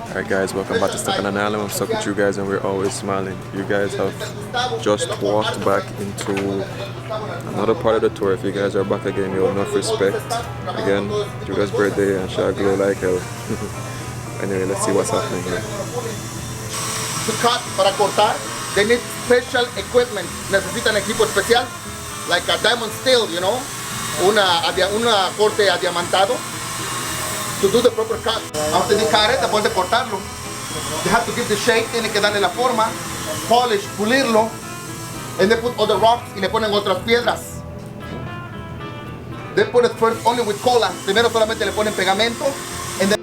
Alright guys, welcome back to Stuck on an Island. I'm stuck with you guys and we're always smiling. You guys have just walked back into another part of the tour. If you guys are back again, you have enough respect. Again, Judah's birthday and shall glow like hell. Anyway, let's see what's happening here. To cut, para cortar, they need special equipment. Necesitan equipo especial, like a diamond steel, you know, una corte adiamantado. To do the proper cut. After they cut it, después de cortarlo, they have to give the shape, tienen que darle la forma, polish, pulirlo, and they put other rocks y le ponen otras piedras. They put it first only with cola. Primero solamente le ponen pegamento, and then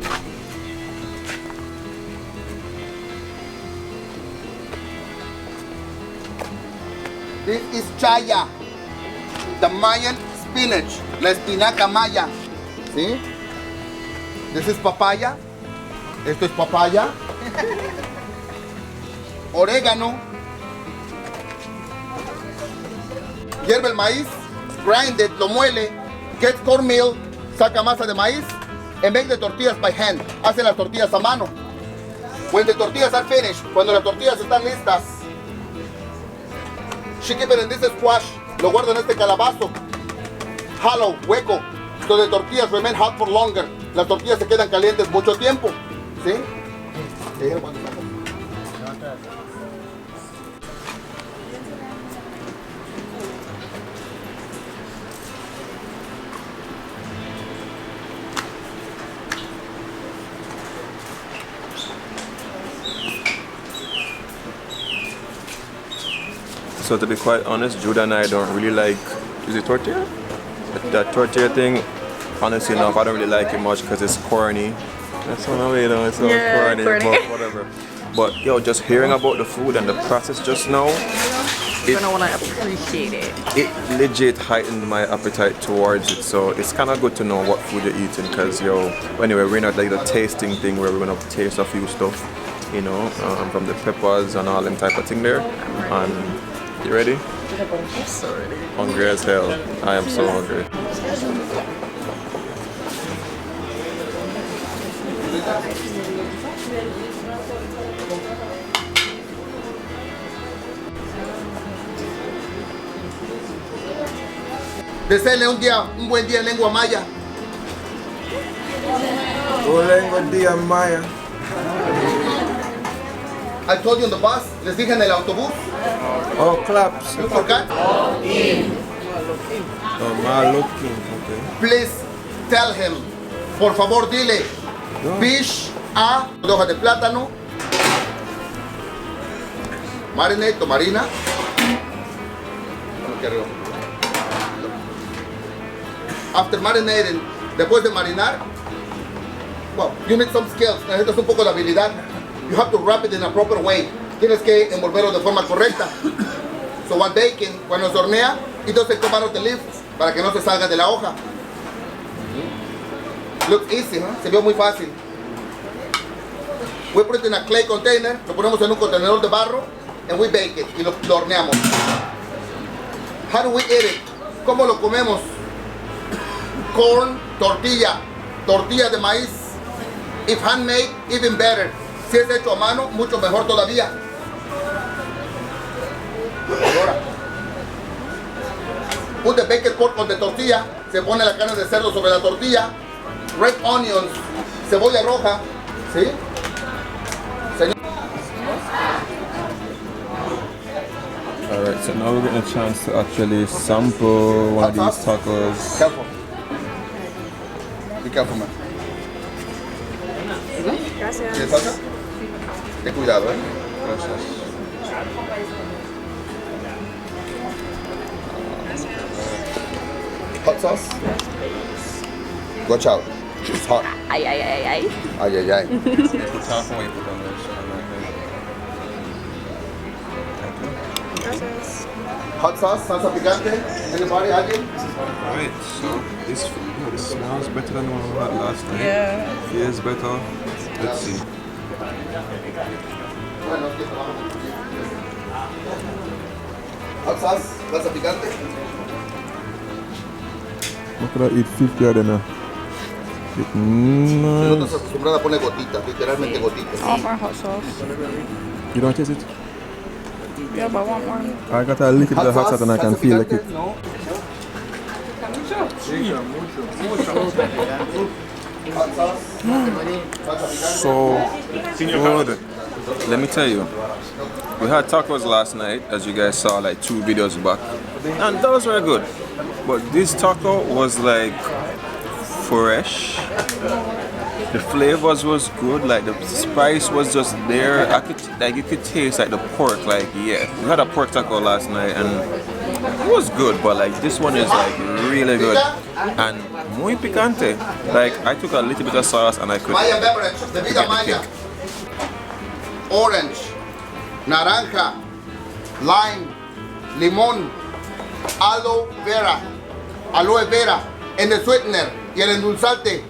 this is chaya, the Mayan spinach, la espinaca maya. ¿Sí? This is papaya. Esto es papaya. Orégano. Hierve el maíz. Grind it, lo muele. Get cornmeal. Saca masa de maíz. And make the tortillas by hand. Hace las tortillas a mano. When the tortillas are finished, cuando las tortillas están listas, she keep it in this squash. Lo guarda en este calabazo. Hollow, hueco. So the tortillas remain hot for longer. Las tortillas se quedan calientes mucho tiempo. ¿Sí? So to be quite honest, Judah and I don't really like, is it tortilla? That tortilla thing, honestly enough, I don't really like it much because it's corny. That's one way though, it's so corny, but whatever. But yo, just hearing about the food and the process just now, You're gonna wanna appreciate it. It legit heightened my appetite towards it. So it's kind of good to know what food you're eating because yo, anyway, we're not like the tasting thing where we're gonna taste a few stuff, you know, from the peppers and all them type of thing there. And you ready? I'm so ready. Hungry as hell. I am so hungry. Deseele un buen día en lengua maya. Buen día, Maya. I told you on the bus, les dije en el autobús. Oh, claps. You forgot? Oh, looking. Okay. Please tell him, por favor dile, fish a hoja de plátano, marinate o marina. After marinating, después de marinar, well, you need some skills, necesitas un poco de habilidad. You have to wrap it in a proper way. Tienes que envolverlo de forma correcta. So while baking, cuando se hornea, it doesn't come out of the leaf, para que no se salga de la hoja. Look easy, ¿no? Se vio muy fácil. We put it in a clay container, lo ponemos en un contenedor de barro, and we bake it, y lo horneamos. How do we eat it? ¿Cómo lo comemos? Corn, tortilla de maíz. If handmade, even better. Si es hecho a mano, mucho mejor todavía. Ahora, put the baked pork on the tortilla. Se pone la carne de cerdo sobre la tortilla. Red onions, cebolla roja. ¿Sí? Señor. Alright, so now we're getting a chance to actually sample one of these tacos. Careful. Be careful, man. Gracias. ¿Quieres salsa? Ten cuidado, Gracias. Hot sauce? Watch out. It's hot. Ay. Ay. Gracias. Hot sauce, salsa picante. Anybody? ¿Alguien? Alright, so this smells better than the one we had last time. Yeah. Feels better. Let's see. Hot sauce, salsa picante. What could I eat 50 of them now? Nosotros acostumbrados a poner gotitas, literalmente gotitas. I want more hot sauce. You don't taste it? Yeah, but I want more. I got a little bit of hot sauce and I can feel like it. No. So good. Let me tell you, we had tacos last night, as you guys saw like 2 videos back, and those were good. But this taco was like fresh. The flavors was good, like the spice was just there. You could taste like the pork, like yeah. We had a pork taco last night and it was good, but like this one is like really good and muy picante. Like I took a little bit of sauce and I could Mayan beverage, bebida Maya. Orange, naranja, lime, limón, aloe vera, en el sweetener y el endulzante,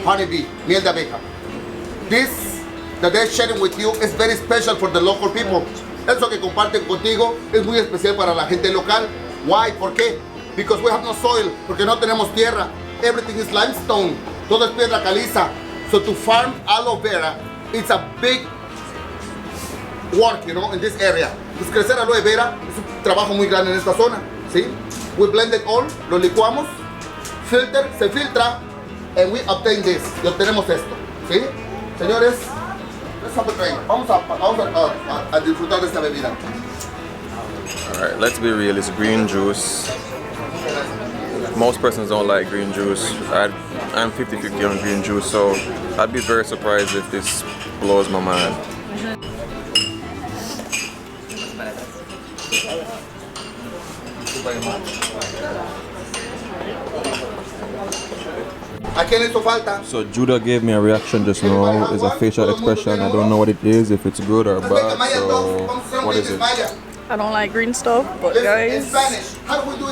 honeybee, miel de abeja. This that they're sharing with you is very special for the local people. Eso que comparten contigo es muy especial para la gente local. Why? ¿Por qué? Because we have no soil, porque no tenemos tierra. Everything is limestone. Todo es piedra caliza. So to farm aloe vera, it's a big work, you know, in this area. Pues crecer aloe vera es un trabajo muy grande en esta zona, ¿sí? We blend it all, lo licuamos, se filtra, and we obtain this. Y obtenemos esto, ¿sí? Señores, let's have a drink. Vamos a disfrutar de esta bebida. Alright, let's be real, it's green juice. Most persons don't like green juice. I'm 50-50 on green juice, so I'd be very surprised if this blows my mind. ¿A quién le hizo falta? So Judah gave me a reaction just now. It's a facial expression. I don't know what it is, if it's good or bad. So what is it? I don't like green stuff, but guys,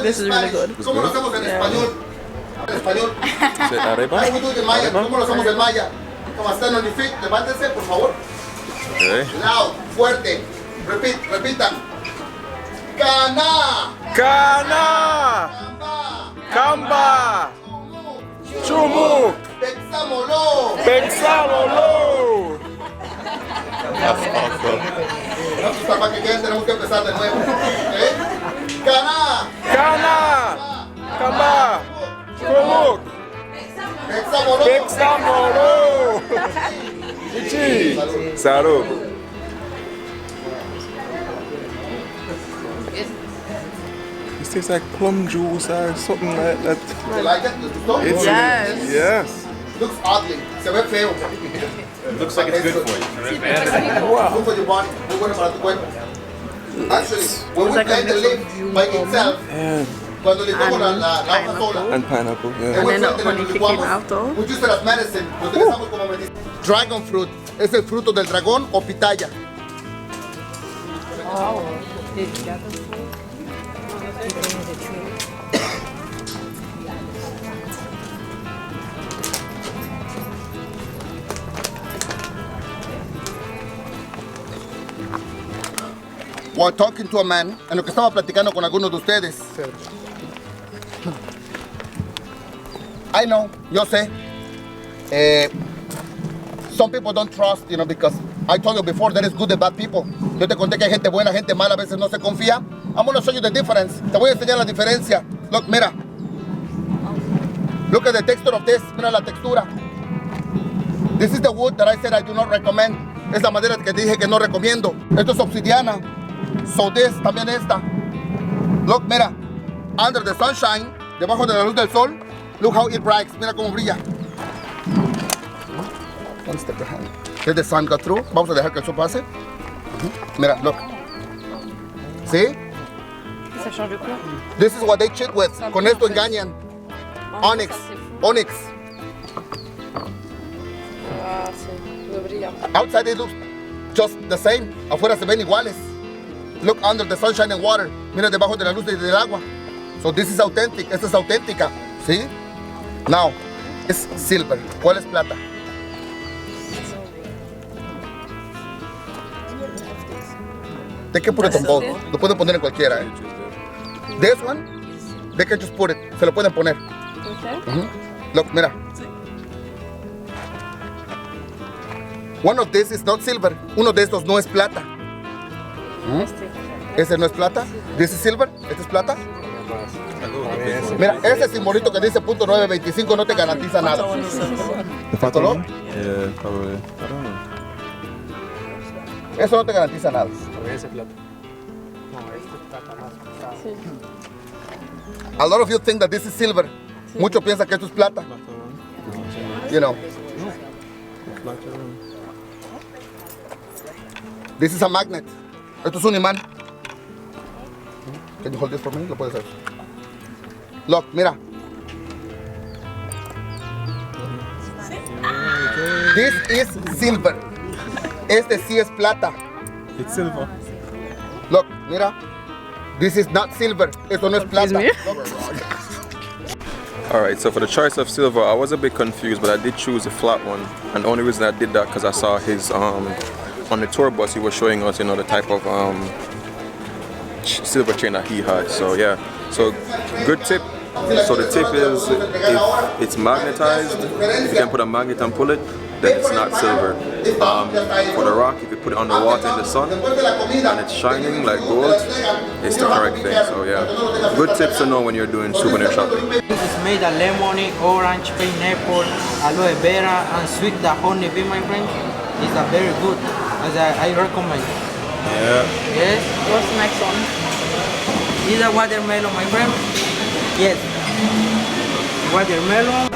this is really good. ¿Cómo lo hacemos en español? En español. Is it arepa? How do we do it in Maya? ¿Cómo lo hacemos en Maya? Como están on your feet, levántense, por favor. Okay. Loud, fuerte. Repitan. Cana. Cana! Camba! Chumuk! Pexámolo. Pensámoslo! That's awesome. Para que queden tenemos que empezar de nuevo. ¿Okay? Cana. Cana! Camba! Chumuk! Pexámolo. Pensámoslo! Chichi! Salud! It tastes like plum juice or something like that. You like it? It's Yes. Yes. Looks ugly. Se ve feo. Looks like it's good for you. Wow. Good for your body. Muy bueno para tu cuerpo. Actually, when we blend the leaf by itself, Yeah. cuando licuamos la hoja sola, And pineapple, yeah. and we then the filter and honey licuamos, kicking out, though. we use it as medicine. Lo utilizamos como medicina. Dragon fruit es el fruto del dragón o pitaya. While talking to a man, en lo que estaba platicando con algunos de ustedes. I know, yo sé. Some people don't trust, you know, because I told you before there is good and bad people. Yo te conté que hay gente buena, gente mala, a veces no se confía. I'm gonna show you the difference. Te voy a enseñar la diferencia. Look, mira. Look at the texture of this. Mira la textura. This is the wood that I said I do not recommend. Es la madera que dije que no recomiendo. Esto es obsidiana. So this, también esta. Look, mira. Under the sunshine, debajo de la luz del sol. Look how it breaks. Mira cómo brilla. One step behind. Let the sun go through. Vamos a dejar que el sol pase. Mira, look. See? Ça change de couleur. This is what they cheat with. Con esto engañan. Onyx. Onyx. Ah, c'est brillant. Outside it looks just the same. Afuera se ven iguales. Look under the sunshine and water. Mira debajo de la luz del agua. So this is authentic. Esta es auténtica. ¿Sí? Now, es silver. ¿Cuál es plata? They can put it on both. Lo pueden poner en cualquiera. This one, they can just put it. Se lo pueden poner. Okay. Look, mira. One of this is not silver. Uno de estos no es plata. Ese no es plata. This is silver. Este es plata. Mira, ese simbolito que dice .925 no te garantiza nada. ¿El color? Yeah, probably. I don't know. Eso no te garantiza nada. A lot of you think that this is silver. Muchos piensan que esto es plata. You know. This is a magnet. Esto es un imán. Can you hold this for me? Lo puedes hacer. Look, mira. This is silver. Este sí es plata. It's silver. Look, mira. This is not silver. Esto no es plata. Alright, so for the choice of silver, I was a bit confused, but I did choose a flat one. And the only reason I did that because I saw his on the tour bus he was showing us, you know, the type of silver chain that he had. So yeah, so good tip. So the tip is if it's magnetized, if you can put a magnet and pull it, then it's not silver. For the rock, if you put it on the water in the sun and it's shining like gold, it's the correct thing. So yeah, good tips to know when you're doing souvenir shopping. It's made of lemon, orange, pineapple, aloe vera, and sweet the honey bee, my friend. It's a very good, as I recommend. Yeah. Yes. What's the next one? Is a watermelon, my friend? Yes. Watermelon.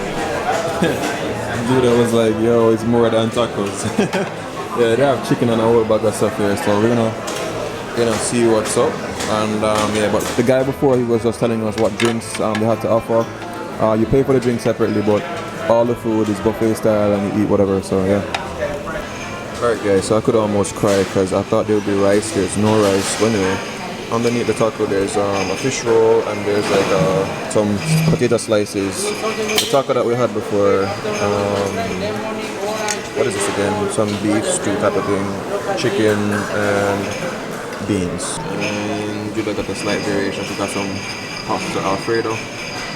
Dude, I was like, yo, it's more than tacos. Yeah, they have chicken and a whole bag of stuff here, so we're gonna see what's up. And yeah, but the guy before, he was just telling us what drinks they have to offer. You pay for the drink separately, but all the food is buffet style and you eat whatever, so yeah. Alright guys, so I could almost cry because I thought there would be rice. There's no rice. But anyway, underneath the taco there's a fish roll and there's like some potato slices. The taco that we had before, what is this again? Some beef stew type of thing, chicken and beans. And Judah got a slight variation. She got some pasta Alfredo.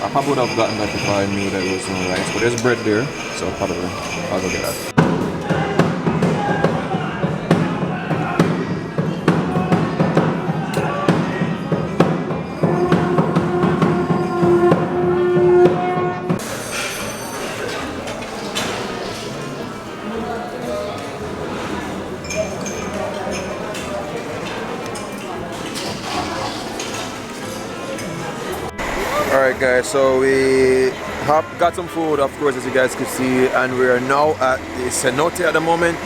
I probably would have gotten that if I knew that it was no rice, but there's bread there, so probably I'll go get that. Alright guys, so we have got some food, of course, as you guys can see, and we are now at the cenote at the moment.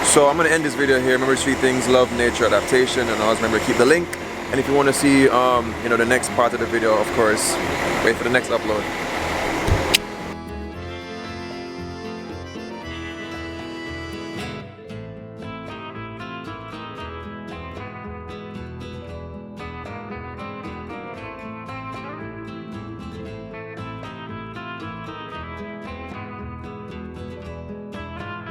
So I'm going to end this video here. Remember 3 things: love, nature, adaptation, and always remember to keep the link. And if you want to see you know, the next part of the video, of course, wait for the next upload.